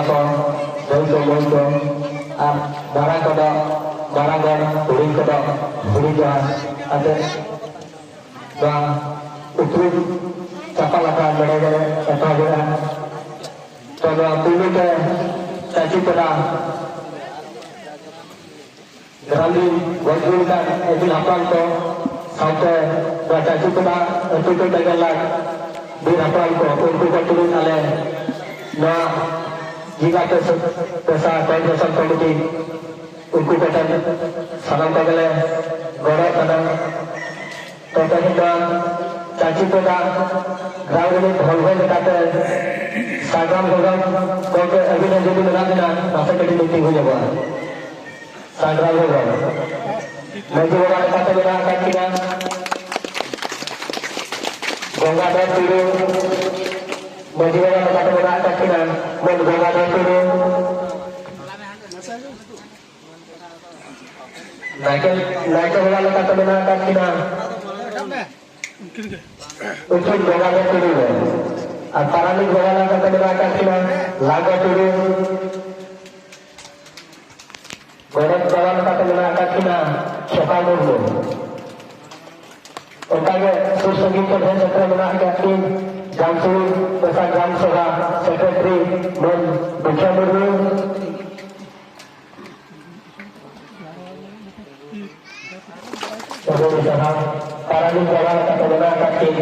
ko boy ar barang ko huling ko huling ate ba utru kapalaka bere kata bere to ba pulu ke caci pada Rali wajib kan ebil hafal ko sampai baca pada itu ke dagelan di hafal ko untuk turun ale na jika pesa konsentrasi komiti untuk kata salam kagale gora kadang kata kita caci pada ground ini bhol kata Instagram ko ke evidence jadi menang masa ke meeting ho jaba Instagram ho jaba maju orang kata menang kita gongga dan turun maju orang kata menang kita gongga dan turun naik orang kata menang kita untuk gongga dan turun para ni gawala kata menang kita laga turun gawala kata menang kita siapa mulu Oke, susungin pada sektor menangkap tim Jamsul bersama Jamsora Sekretari dan Bukan dulu para ni gawala kata menangkap tim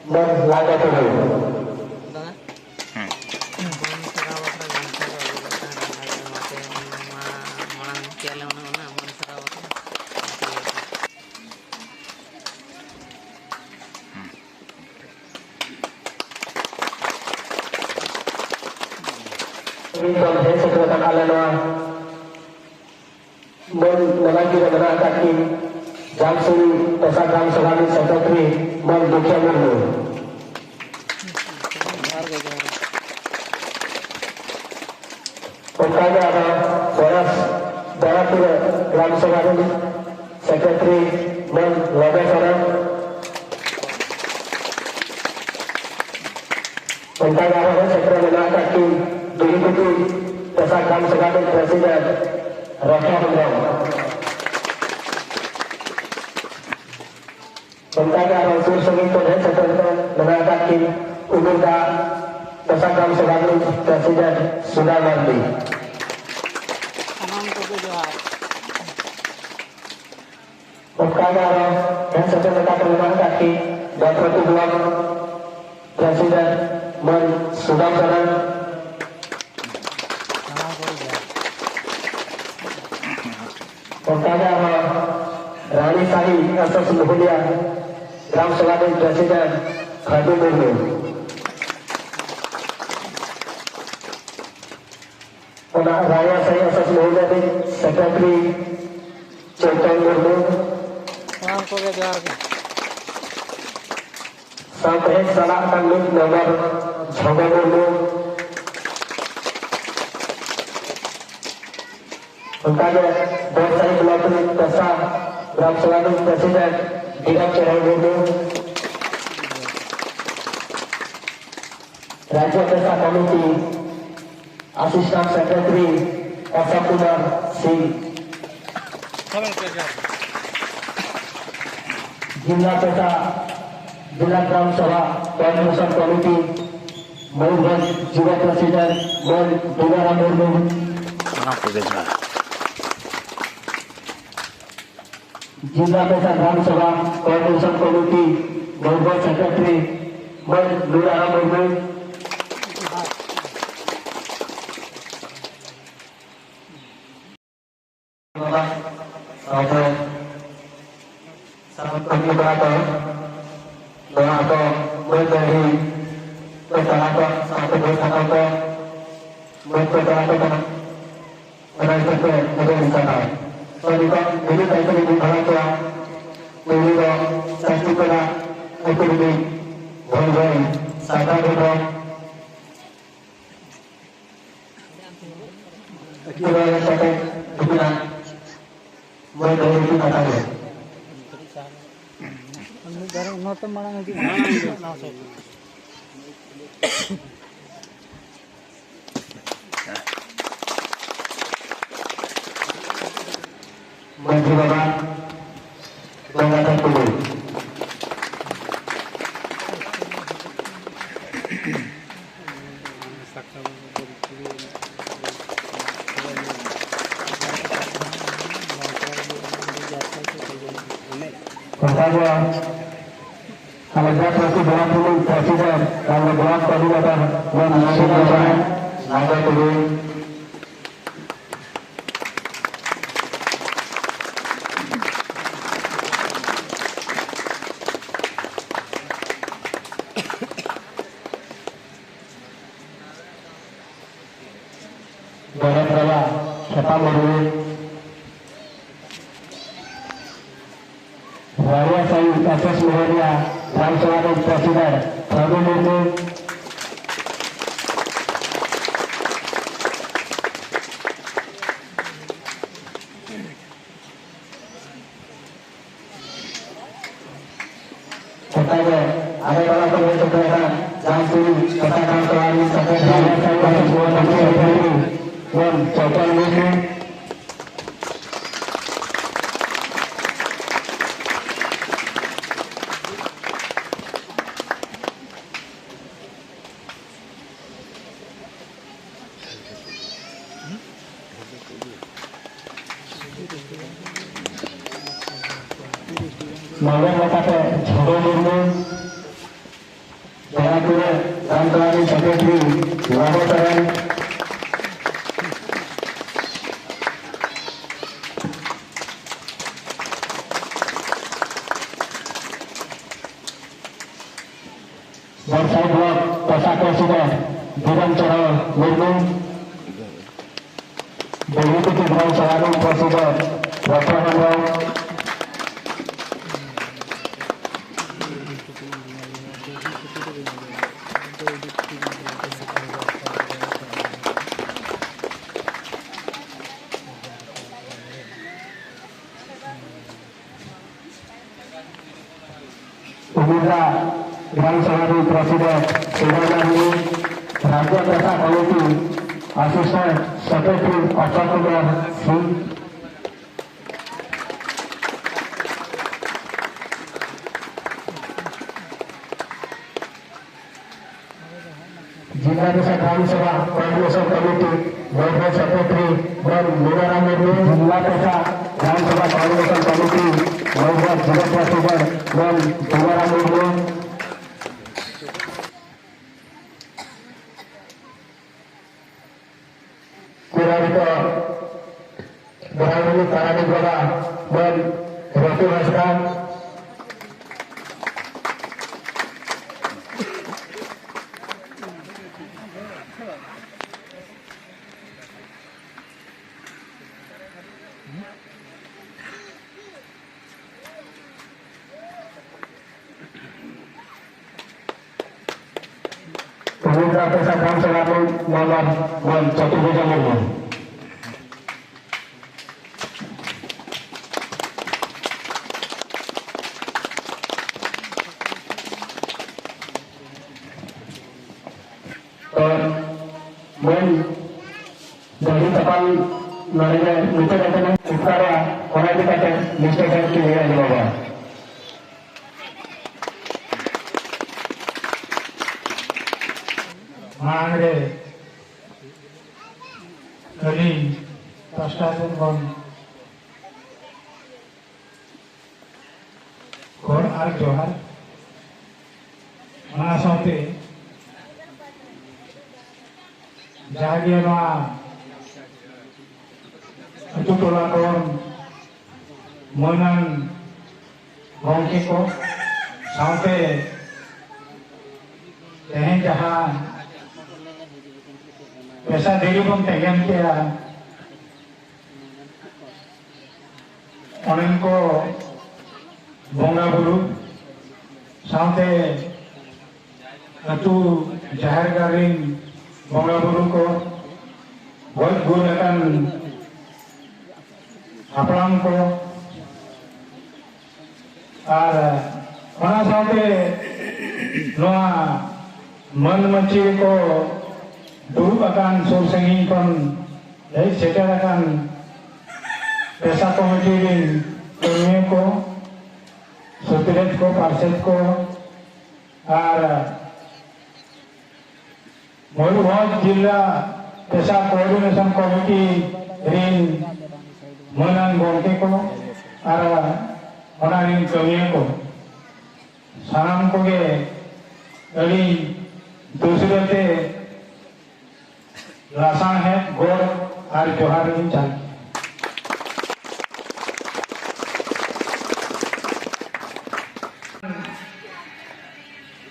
dan laga turun ini sekretaris alana dan lagi dengan kaki Jamsul pesat Jamsul Sekretari dan Bukan dulu Pokoknya ada Boras Daratul Gram Sogani Sekretari dan Lebih orang Pokoknya ada Sekretari menangkap tim diikuti Pesat Gram Sogani Presiden Rakyat Umroh Pokoknya ada unsur sengit dan Sekretari menangkap tim Umurda Pesat Gram Sogani Presiden sudah mati Pokoknya yang satu mereka terima kaki dan pertubuhan Presiden dan sudah jalan Pokoknya Rani Sahi Asas Mulia Gram Sogani Presiden Hadi Murni Raya Sahi Asas Mulia Sekretari Caitan Murni sampai salah kandung nomor Jawa Murni Pokoknya Bonsai Belakang Pesa Gram Sogani Presiden Diam Cerah Murni Raja Pesa Komiti Asisten Sekretari Asa Kumar Singh Jumlah peta Jumlah Gram Sabha Konsentrasi Komiti Mauban juga Presiden dan Negara Murni Jumlah peta Gram Sabha Konsentrasi Komiti Mauban Sekretari dan Negara Murni sangat berapa berapa dari berapa sampai berapa berapa mereka berada di sana. Jadi kan ini kita di berapa ini satu kena ekonomi berbagai sadar berapa kita yang sampai bukan berbagai itu katanya. Garang notam marang lagi. Menteri Bapak Bangkatan Kudu. Pertama, Alaga Prasi 20 Presiden dan beberapa Kabupaten dan Nasional Naga Kudu. Barat Raya, Kepamorui, Raya Sayu Kasus Muharia, Ramsawati Presiden, Prabu Murni, Pertama, ada dalam pembentuk kereta, langsung katakan kelari sampai Raya Sayu Kasus Muharia, dan Copan Murni, Mawar Lokate Joko Murni, Jayapura Ramtawani Sekretari Wahotaran, Barsai Blok Pasar Presiden Bidang Cara Murni, Deputi Jenderal Selalu Presiden Dr. Handong, Umurra Bang Selalu Presiden Sudahani Raja Desa Komiti Asisten Sekretari Acak Kumar Singh, Jilah Desa Kami Sabha Koordinasi Komiti Wakil Sekretari dan Munara Murni, Jilah Desa Kami Sabha Koordinasi Komiti Wakil Jilah Presiden dan Munara Murni, Kurarito Berani Parani Gola dan Ratu Hasran, Umurra Desa Bang Selalu Malam dan Jatuh Beja Murni. Dari depan narinya itu katanya utara orang itu kata misalkan kiri di bawah. Mangre, kali pastadun kon, kor ar johar, mana sampai Jagian itu pelakon menang bangkit ko sampai tehen jahan pesa diri pun tehen kia onen ko bonga buru sampai itu jahar garing Bonga Buru ko buat gunakan aplam ko mana sampai noa menci ko dulu akan sursengi kon dari secara akan Desa Komiti rin kami ko, Supilet ko, Parset ko, আর ময়ূরভঞ্জ জেলা পেশা coordination committee Rin Manan গমকে को আর ওনা রিন কমিয়ে को সানাম কোगे अड़ी दूसरे ते लासान है गोड़ और जोहार रिन चाल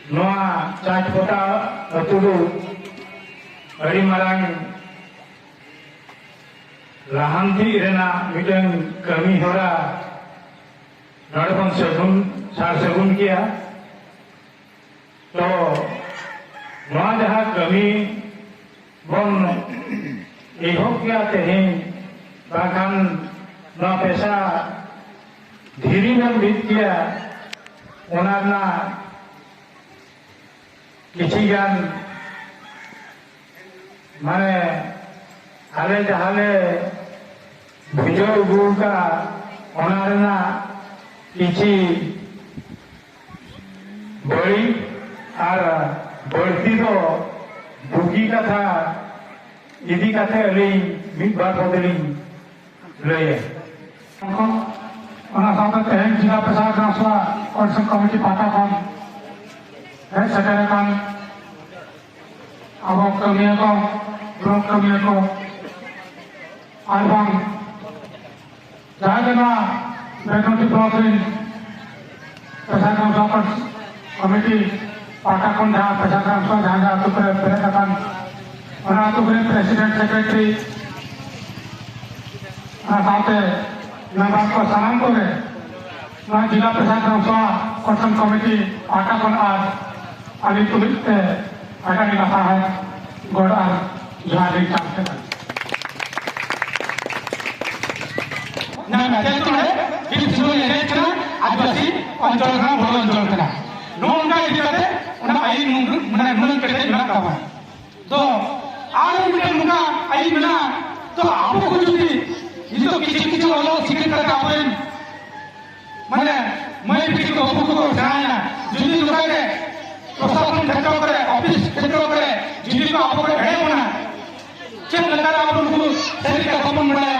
नोआ चाचपोटा अतुडू अड़ी मारांग लाहांती रेना मिटन कमी होरा नड़बन सगुन सार सगुन किया तो नोआ जहाँ कमी बन इहो किया तेहिं बाखान नोआ पैसा धीरी में बीत किया ओनारना किसीगान माने आले जहाले भिजो गुरु का ओनारना किसी बड़ी और बढ़ती तो बुगी का था इदी का थे अली मिट बार बदली ले ओना साथ तेहन जिला प्रशासन रासवा कोऑर्डिनेशन कमिटी पाटा कौन सेटारकान अब कमिया को ब्लॉक कमिया को आरबांग जायना बेगमती ब्लॉक इन प्रशासन सॉकर्स कमिटी पाटा कौन जहाँ प्रशासन सॉ जहाँ जहाँ तो प्रेरकान और तो प्रेसिडेंट सेक्रेटरी साथे नवाब को सलाम करे ना जिला प्रशासन सॉ कोऑर्डिनेशन कमिटी पाटा कौन आज अभी तुलित आटा निकासा है गोड़ा जुआरी चालते हैं ना ना तो है कि सुनो ये चला आदिवासी अंचल का बड़ा अंचल का नोन का इधर करते उन्हें आई मने मन करते ना कावा तो आरे मिले मुका आई मिला तो आपको कुछ भी ये तो किसी वाला सिक्के करके आपने मने मैं किसी को आपको जाना जुदी लुका के प्रशासन ठेका करे ऑफिस ठेका करे जिन्हें को आपको है होना चल लगा आप उनको शरीर का संबंध बढ़ाया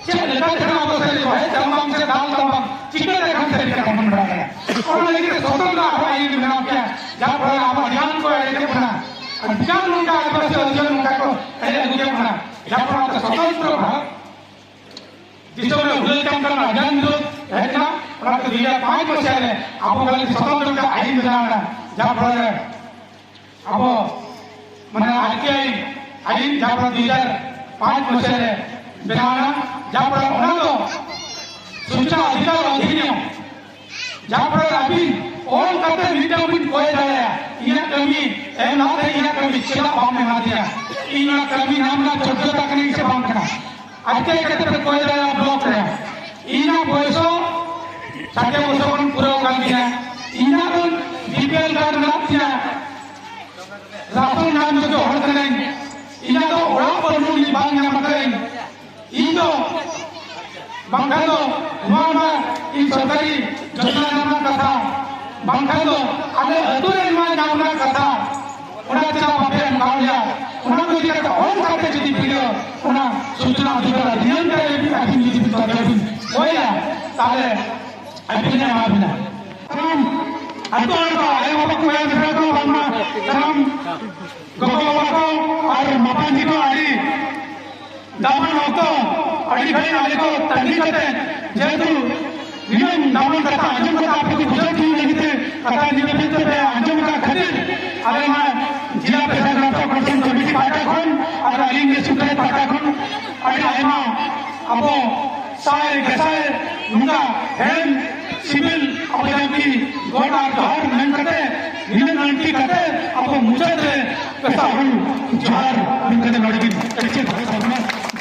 चल लगा ठेका आपको शरीर है तमाम से दाल तमाम चिकन का शरीर का संबंध बढ़ाया और लेकिन स्वतंत्र आप ये बना क्या जहां पर आप ज्ञान को ऐसे बना ज्ञान उनका आदिवासी अंचल उनका को ऐसे मुझे बना जहां पर आप स्वतंत्र भारत जिसमें उल्लेखन करना ज्ञान जो है ना और 2005 में से आपको वाले स्वतंत्र का आईन बनाना जहाँ पर अब मैंने आरटीआई आईन जहाँ पर 2005 में से बनाना जहाँ पर उन्हें तो सूचना अधिकार अधिनियम जहाँ पर अभी और करते मीडिया में कोई जाए इन्हें कमी ना थे इन्हें कमी चिला बाम में ना दिया इन्हें कमी नाम ना छोटे तक नहीं से बाम करना आरटीआई कहते हैं कोई जाए ब्लॉक रहे इन्हें पैसों साथे पैसों को पूरा कर दिया इन्हें तो बीपीएल कार्ड ना दिया राशन नाम जो हर करें इन्हें तो ओरा पर नूली बांग ना करें इनको बांगा तो मामा इन सरकारी योजना नाम का था बांगा तो अरे अधूरे नाम का था उन्हें चला बापे मारिया उन्हें को दिया तो और करते जितनी वीडियो उन्हें सूचना अधिकार अधिनियम का भी अभी जितनी तरह भी होया ताले अभी नहीं आ बिना अतो को आए बाबा को याद रखो बाबा तमाम गोगो को और मापाजी को आई दामन होतो अड़ी भाई वाले को तंगी करते जेतु नियम दामन करता अंजम का आपको गुजर की नहीं थे कथा नियमित पे अंजम का खतिर अरे मैं जिला प्रशासन कोऑर्डिनेशन कमिटी पाटा कोन और अली ने सुकरे पाटा कोन अरे आए मां अबो सारे गसाए मुंगा हेम सिविल अपने की गोड़ा जोहर नहीं करते इन्हें नंटी करते अब मुझे दे पैसा हम जोहर इनके लड़की अच्छे